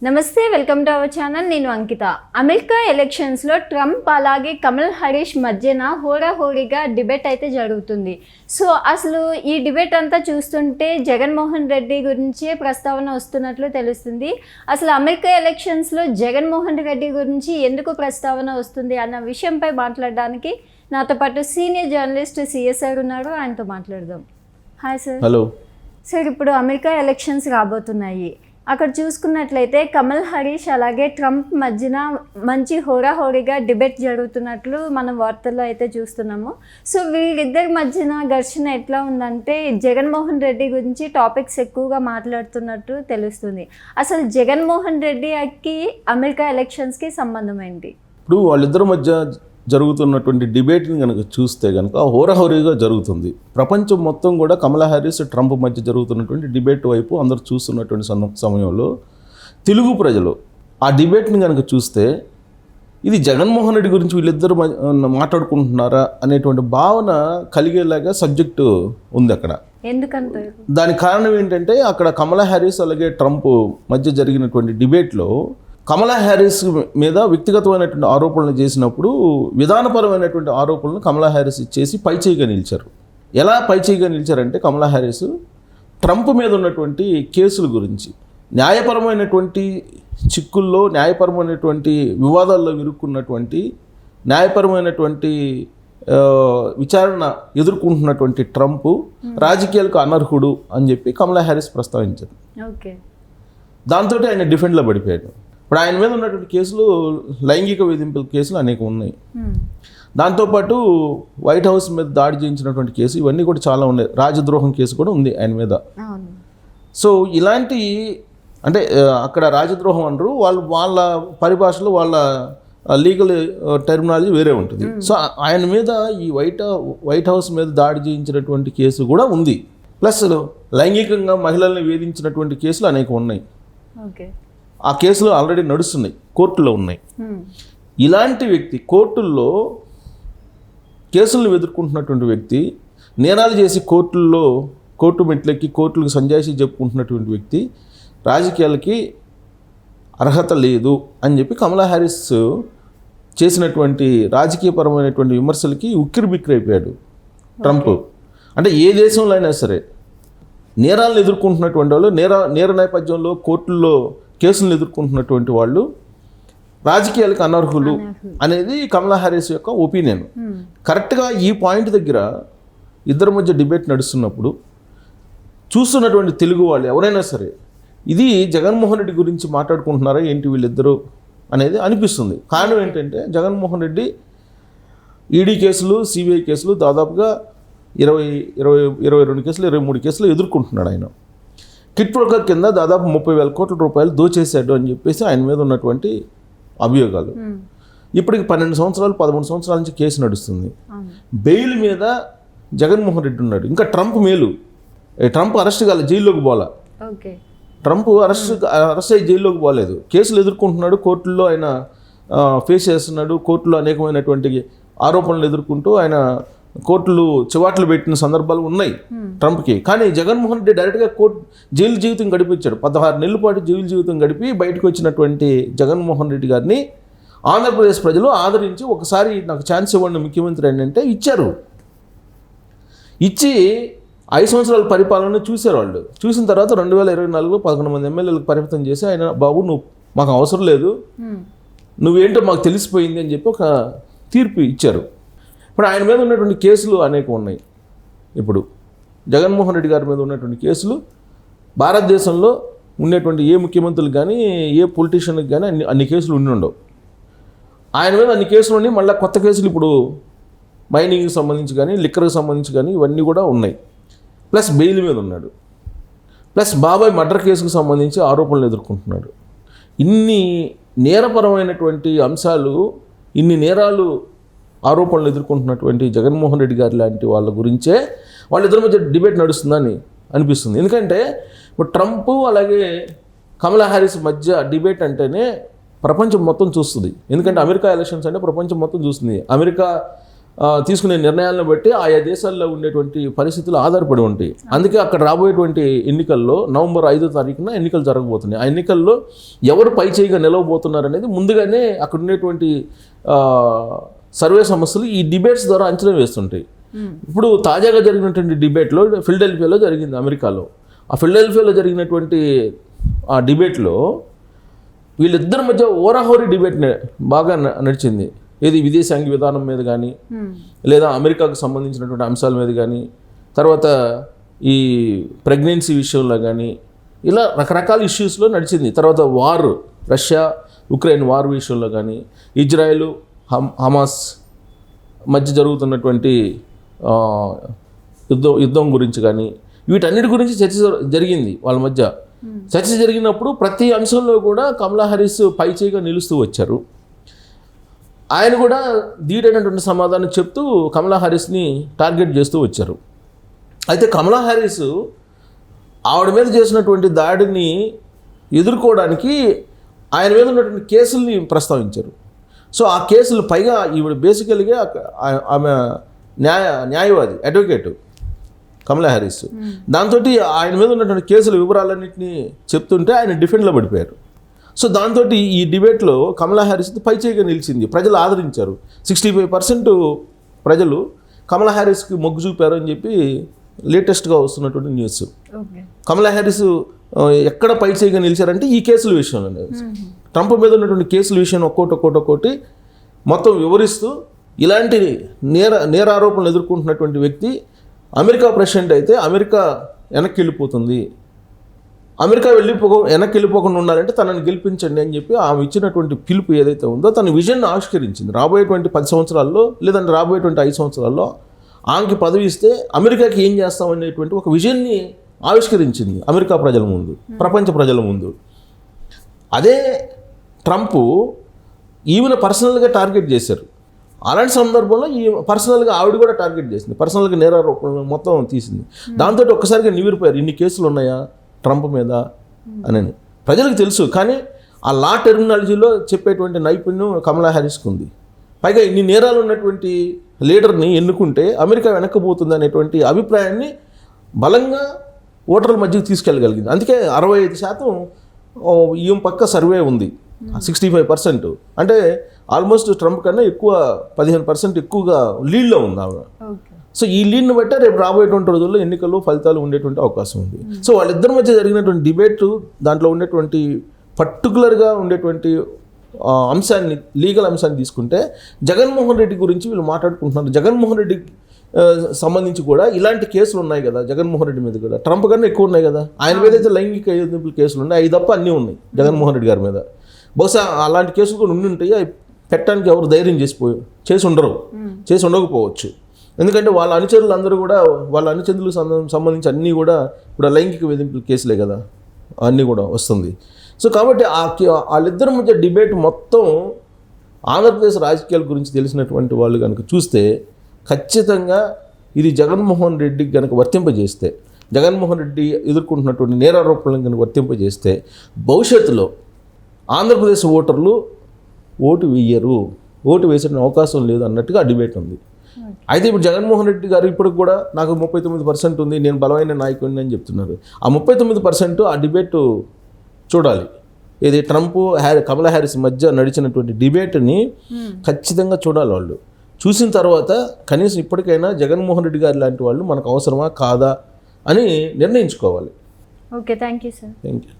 నమస్తే, welcome to our channel. నేను అంకిత. America ఎలక్షన్స్లో ట్రంప్ అలాగే కమల్ హరీష్ మధ్యన హోరాహోరీగా డిబేట్ అయితే జరుగుతుంది. సో అసలు ఈ డిబేట్ అంతా చూస్తుంటే జగన్మోహన్ రెడ్డి గురించే ప్రస్తావన వస్తున్నట్లు తెలుస్తుంది. అసలు అమెరికా ఎలక్షన్స్లో జగన్మోహన్ రెడ్డి గురించి ఎందుకు ప్రస్తావన వస్తుంది అన్న విషయంపై మాట్లాడడానికి నాతో పాటు సీనియర్ జర్నలిస్ట్ సిఎస్ఆర్ ఉన్నారు. ఆయనతో మాట్లాడదాం. Hi sir. హలో సార్, ఇప్పుడు అమెరికా ఎలక్షన్స్ రాబోతున్నాయి. అక్కడ చూసుకున్నట్లయితే కమల్ హరీష్ అలాగే ట్రంప్ మధ్యన మంచి హోరాహోరీగా డిబేట్ జరుగుతున్నట్లు మనం వార్తల్లో అయితే చూస్తున్నాము. సో వీరిద్దరి మధ్యన ఘర్షణ ఎట్లా ఉందంటే జగన్మోహన్ రెడ్డి గురించి టాపిక్స్ ఎక్కువగా మాట్లాడుతున్నట్టు తెలుస్తుంది. అసలు జగన్మోహన్ రెడ్డికి అమెరికా ఎలక్షన్స్కి సంబంధం ఏంటి? ఇప్పుడు వాళ్ళిద్దరి మధ్య జరుగుతున్నటువంటి డిబేట్ని కనుక చూస్తే కనుక హోరాహోరీగా జరుగుతుంది. ప్రపంచం మొత్తం కూడా కమలా హ్యారిస్ ట్రంప్ మధ్య జరుగుతున్నటువంటి డిబేట్ వైపు అందరూ చూస్తున్నటువంటి సమయంలో తెలుగు ప్రజలు ఆ డిబేట్ని కనుక చూస్తే ఇది జగన్మోహన్ రెడ్డి గురించి వీళ్ళిద్దరు మాట్లాడుకుంటున్నారా అనేటువంటి భావన కలిగేలాగా సబ్జెక్టు ఉంది అక్కడ. ఎందుకంటే దానికి కారణం ఏంటంటే అక్కడ కమలా హ్యారిస్ అలాగే ట్రంప్ మధ్య జరిగినటువంటి డిబేట్లో కమలా హ్యారిస్ మీద వ్యక్తిగతమైనటువంటి ఆరోపణలు చేసినప్పుడు విధానపరమైనటువంటి ఆరోపణలు కమలా హ్యారిస్ చేసి పైచేయిగా నిలిచారు. ఎలా పైచేయిగా నిలిచారంటే కమలా హ్యారిస్ ట్రంప్ మీద ఉన్నటువంటి కేసుల గురించి, న్యాయపరమైనటువంటి చిక్కుల్లో, న్యాయపరమైనటువంటి వివాదాల్లో ఇరుక్కున్నటువంటి, న్యాయపరమైనటువంటి విచారణ ఎదుర్కొంటున్నటువంటి ట్రంప్ రాజకీయాలకు అనర్హుడు అని చెప్పి కమలా హ్యారిస్ ప్రస్తావించారు. ఓకే, దాంతో ఆయన డిఫెండ్లో పడిపోయాడు. ఇప్పుడు ఆయన మీద ఉన్నటువంటి కేసులు లైంగిక వేధింపుల కేసులు అనేక ఉన్నాయి. దాంతోపాటు వైట్ హౌస్ మీద దాడి చేయించినటువంటి కేసు ఇవన్నీ కూడా చాలా ఉన్నాయి. రాజద్రోహం కేసు కూడా ఉంది ఆయన మీద. సో ఇలాంటి అంటే అక్కడ రాజద్రోహం అనరు, వాళ్ళ పరిభాషలో వాళ్ళ లీగల్ టెర్మినాలజీ వేరే ఉంటుంది. సో ఆయన మీద ఈ వైట్ హౌస్ మీద దాడి చేయించినటువంటి కేసు కూడా ఉంది. ప్లస్ లైంగికంగా మహిళల్ని వేధించినటువంటి కేసులు అనేక ఉన్నాయి. ఆ కేసులు ఆల్రెడీ నడుస్తున్నాయి, కోర్టులో ఉన్నాయి. ఇలాంటి వ్యక్తి కోర్టుల్లో కేసులను ఎదుర్కొంటున్నటువంటి వ్యక్తి, నేరాలు చేసి కోర్టు మెట్లెక్కి కోర్టులకు సంజాయిషి చెప్పుకుంటున్నటువంటి వ్యక్తి రాజకీయాలకి అర్హత లేదు అని చెప్పి కమలా హ్యారిస్ చేసినటువంటి రాజకీయపరమైనటువంటి విమర్శలకి ఉక్కిరిబిక్కిరైపోయాడు ట్రంప్. అంటే ఏ దేశంలో అయినా సరే నేరాలను ఎదుర్కొంటున్నటువంటి వాళ్ళు, నేర నేపథ్యంలో కోర్టుల్లో కేసులను ఎదుర్కొంటున్నటువంటి వాళ్ళు రాజకీయాలకు అనర్హులు అనేది కమలా హ్యారిస్ యొక్క ఒపీనియన్. కరెక్ట్గా ఈ పాయింట్ దగ్గర ఇద్దరి మధ్య డిబేట్ నడుస్తున్నప్పుడు చూస్తున్నటువంటి తెలుగు వాళ్ళు ఎవరైనా సరే ఇది జగన్మోహన్ రెడ్డి గురించి మాట్లాడుకుంటున్నారా ఏంటి వీళ్ళిద్దరూ అనేది అనిపిస్తుంది. కారణం ఏంటంటే జగన్మోహన్ రెడ్డి ఈడీ కేసులు, సిబిఐ కేసులు దాదాపుగా 22 కేసులు, 23 కేసులు ఎదుర్కొంటున్నాడు. ఆయన కిట్ బ్రోకర్ కింద దాదాపు 30,000 కోట్ల రూపాయలు దోచేశాడు అని చెప్పేసి ఆయన మీద ఉన్నటువంటి అభియోగాలు. ఇప్పటికి 12 సంవత్సరాలు 13 సంవత్సరాల నుంచి కేసు నడుస్తుంది. బెయిల్ మీద జగన్మోహన్ రెడ్డి ఉన్నాడు. ఇంకా ట్రంప్ మేలు, ట్రంప్ అరెస్ట్ కాలే, జైల్లోకి పోలా. ట్రంప్ అరెస్ట్ అయ్యి జైల్లోకి పోలేదు, కేసులు ఎదుర్కొంటున్నాడు, కోర్టుల్లో ఆయన ఫేస్ చేస్తున్నాడు. కోర్టులో అనేకమైనటువంటి ఆరోపణలు ఎదుర్కొంటూ ఆయన కోర్టులు చివాట్లు పెట్టిన సందర్భాలు ఉన్నాయి ట్రంప్కి. కానీ జగన్మోహన్ రెడ్డి డైరెక్ట్గా జైలు జీవితం గడిపించాడు. 16 నెలల పాటు జైలు జీవితం గడిపి బయటకు వచ్చినటువంటి జగన్మోహన్ రెడ్డి గారిని ఆంధ్రప్రదేశ్ ప్రజలు ఆదరించి ఒకసారి నాకు ఛాన్స్ ఇవ్వండి ముఖ్యమంత్రి అంటే ఇచ్చారు. ఇచ్చి 5 సంవత్సరాల పరిపాలన చూశారు వాళ్ళు. చూసిన తర్వాత 2024లో 11 మంది ఎమ్మెల్యేలకు పరిమితం చేసి ఆయన బాబు నువ్వు మాకు అవసరం లేదు, నువ్వేంటో మాకు తెలిసిపోయింది అని చెప్పి ఒక తీర్పు ఇచ్చారు. ఇప్పుడు ఆయన మీద ఉన్నటువంటి కేసులు అనేకం ఉన్నాయి. ఇప్పుడు జగన్మోహన్ రెడ్డి గారి మీద ఉన్నటువంటి కేసులు భారతదేశంలో ఉన్నటువంటి ఏ ముఖ్యమంత్రులకు కానీ ఏ పొలిటీషియన్కి కానీ అన్ని కేసులు ఉండవు. ఆయన మీద అన్ని కేసులు ఉన్నాయి. మళ్ళీ కొత్త కేసులు ఇప్పుడు మైనింగ్కి సంబంధించి కానీ లిక్కర్కి సంబంధించి కానీ ఇవన్నీ కూడా ఉన్నాయి. ప్లస్ బెయిల్ మీద ఉన్నాడు. ప్లస్ బాబాయ్ మర్డర్ కేసుకు సంబంధించి ఆరోపణలు ఎదుర్కొంటున్నాడు. ఇన్ని నేరపరమైనటువంటి అంశాలు, ఇన్ని నేరాలు ఆరోపణలు ఎదుర్కొంటున్నటువంటి జగన్మోహన్ రెడ్డి గారి లాంటి వాళ్ళ గురించే వాళ్ళిద్దరి మధ్య డిబేట్ నడుస్తుందని అనిపిస్తుంది. ఎందుకంటే ఇప్పుడు ట్రంప్ అలాగే కమలా హ్యారిస్ మధ్య డిబేట్ అంటేనే ప్రపంచం మొత్తం చూస్తుంది. ఎందుకంటే అమెరికా ఎలక్షన్స్ అంటే ప్రపంచం మొత్తం చూస్తుంది. అమెరికా తీసుకునే నిర్ణయాలను బట్టి ఆయా దేశాల్లో ఉండేటువంటి పరిస్థితులు ఆధారపడి ఉంటాయి. అందుకే అక్కడ రాబోయేటువంటి ఎన్నికల్లో నవంబర్ 5వ తారీఖున ఎన్నికలు జరగబోతున్నాయి. ఆ ఎన్నికల్లో ఎవరు పై చేయిగా నిలవబోతున్నారు అనేది ముందుగానే అక్కడ ఉండేటువంటి సర్వే సంస్థలు ఈ డిబేట్స్ ద్వారా అంచనా వేస్తుంటాయి. ఇప్పుడు తాజాగా జరిగినటువంటి డిబేట్లో ఫిలడెల్ఫియాలో జరిగింది, అమెరికాలో. ఆ ఫిలడెల్ఫియాలో జరిగినటువంటి ఆ డిబేట్లో వీళ్ళిద్దరి మధ్య ఓరాహోరీ డిబేట్ బాగా నడిచింది. ఏది విదేశాంగ విధానం మీద కానీ, లేదా అమెరికాకు సంబంధించినటువంటి అంశాల మీద కానీ, తర్వాత ఈ ప్రెగ్నెన్సీ విషయంలో కానీ, ఇలా రకరకాల ఇష్యూస్లో నడిచింది. తర్వాత వార్, రష్యా ఉక్రెయిన్ వార్ విషయంలో కానీ, ఇజ్రాయెల్ హమాస్ మధ్య జరుగుతున్నటువంటి యుద్ధం గురించి కానీ, వీటన్నిటి గురించి చర్చ జరిగింది వాళ్ళ మధ్య. చర్చ జరిగినప్పుడు ప్రతి అంశంలో కూడా కమలా హ్యారిస్ పై చేయిగా నిలుస్తూ వచ్చారు. ఆయన కూడా ధీటైనటువంటి సమాధానం చెప్తూ కమలా హ్యారిస్ని టార్గెట్ చేస్తూ వచ్చారు. అయితే కమలా హ్యారిస్ ఆవిడ మీద చేసినటువంటి దాడిని ఎదుర్కోవడానికి ఆయన మీద ఉన్నటువంటి కేసుల్ని ప్రస్తావించారు. సో ఆ కేసులు పైగా ఈవిడ బేసికల్గా ఆమె న్యాయవాది, అడ్వకేటు కమలా హ్యారిస్. దాంతో ఆయన మీద ఉన్నటువంటి కేసుల వివరాలన్నింటినీ చెప్తుంటే ఆయన డిఫెండ్లో పడిపోయారు. సో దాంతో ఈ డిబేట్లో కమలా హ్యారిస్ పై చేయిగా నిలిచింది. ప్రజలు ఆదరించారు. 65% ప్రజలు కమలా హ్యారిస్కి మొగ్గు చూపారు అని చెప్పి లేటెస్ట్గా వస్తున్నటువంటి న్యూస్. కమలా హ్యారిస్ ఎక్కడ పై చేయిగా నిలిచారంటే ఈ కేసుల విషయంలో, ట్రంప్ మీద ఉన్నటువంటి కేసుల విషయం ఒక్కోటి మొత్తం వివరిస్తూ, ఇలాంటి నేరారోపణలు ఎదుర్కొంటున్నటువంటి వ్యక్తి అమెరికా ప్రెసిడెంట్ అయితే అమెరికా వెనక్కి వెళ్ళిపోతుంది, అమెరికా వెనక్కి వెళ్ళిపోకుండా ఉండాలంటే తనని గెలిపించండి అని చెప్పి ఆమె ఇచ్చినటువంటి పిలుపు ఏదైతే ఉందో తన విజన్ని ఆవిష్కరించింది. రాబోయేటువంటి 10 సంవత్సరాల్లో, లేదంటే రాబోయేటువంటి 5 సంవత్సరాల్లో ఆమెకి పదవి ఇస్తే అమెరికాకి ఏం చేస్తామనేటువంటి ఒక విజన్ని ఆవిష్కరించింది అమెరికా ప్రజల ముందు, ప్రపంచ ప్రజల ముందు. అదే ట్రంప్ ఈమెను పర్సనల్గా టార్గెట్ చేశారు. అలాంటి సందర్భంలో ఈ పర్సనల్గా ఆవిడ కూడా టార్గెట్ చేసింది, పర్సనల్గా నేరారోపణలు మొత్తం తీసింది. దాంతో ఒక్కసారిగా నివిరిపోయారు, ఇన్ని కేసులు ఉన్నాయా ట్రంప్ మీద అని. ప్రజలకు తెలుసు, కానీ ఆ లా టెర్మినాలజీలో చెప్పేటువంటి నైపుణ్యం కమలా హ్యారిస్కి ఉంది. పైగా ఇన్ని నేరాలు ఉన్నటువంటి లీడర్ని ఎన్నుకుంటే అమెరికా వెనక్కిపోతుంది అనేటువంటి అభిప్రాయాన్ని బలంగా ఓటర్ల మధ్యకి తీసుకెళ్ళగలిగింది. అందుకే 65% ఈమె పక్క సర్వే ఉంది, 65%. అంటే ఆల్మోస్ట్ ట్రంప్ కన్నా ఎక్కువ 15% ఎక్కువగా లీడ్లో ఉంది ఆవిడ. సో ఈ లీడ్ని బట్టే రేపు రాబోయేటువంటి రోజుల్లో ఎన్నికల్లో ఫలితాలు ఉండేటువంటి అవకాశం ఉంది. సో వాళ్ళిద్దరి మధ్య జరిగినటువంటి డిబేట్, దాంట్లో ఉండేటువంటి పర్టికులర్గా ఉండేటువంటి అంశాన్ని, లీగల్ అంశాన్ని తీసుకుంటే జగన్మోహన్ రెడ్డి గురించి వీళ్ళు మాట్లాడుకుంటున్నారు. జగన్మోహన్ రెడ్డి సంబంధించి కూడా ఇలాంటి కేసులు ఉన్నాయి కదా, జగన్మోహన్ రెడ్డి మీద కూడా ట్రంప్ కన్నా ఎక్కువ ఉన్నాయి కదా. ఆయన మీద అయితే లైంగిక వేధింపుల కేసులు ఉన్నాయి, అవి తప్ప అన్నీ ఉన్నాయి జగన్మోహన్ రెడ్డి గారి మీద. బహుశా అలాంటి కేసులు కూడా ఉండి ఉంటాయి, అవి పెట్టడానికి ఎవరు ధైర్యం చేసి ఉండకపోవచ్చు. ఎందుకంటే వాళ్ళ అనుచరులు అందరూ కూడా, వాళ్ళ అనుచరులకు సంబంధించి అన్నీ కూడా ఇప్పుడు లైంగిక వేధింపుల కేసులే కదా, అన్నీ కూడా వస్తుంది. సో కాబట్టి వాళ్ళిద్దరి మధ్య డిబేట్ మొత్తం ఆంధ్రప్రదేశ్ రాజకీయాల గురించి తెలిసినటువంటి వాళ్ళు కనుక చూస్తే ఖచ్చితంగా ఇది జగన్మోహన్ రెడ్డికి కనుక వర్తింపజేస్తే, జగన్మోహన్ రెడ్డి ఎదుర్కొంటున్నటువంటి నేరారోపణలను కనుక వర్తింపజేస్తే భవిష్యత్తులో ఆంధ్రప్రదేశ్ ఓటర్లు ఓటు వేసే అవకాశం లేదు అన్నట్టుగా ఆ డిబేట్ ఉంది. అయితే ఇప్పుడు జగన్మోహన్ రెడ్డి గారు ఇప్పటికి కూడా నాకు 39% ఉంది, నేను బలమైన నాయకుడిని అని చెప్తున్నారు. ఆ 39% ఆ డిబేట్ చూడాలి. ఇది ట్రంప్ కమలా హ్యారిస్ మధ్య నడిచినటువంటి డిబేట్ని ఖచ్చితంగా చూడాలి. వాళ్ళు చూసిన తర్వాత కనీసం ఇప్పటికైనా జగన్మోహన్ రెడ్డి గారు లాంటి వాళ్ళు మనకు అవసరమా కాదా అని నిర్ణయించుకోవాలి. Okay, thank you sir. Thank you.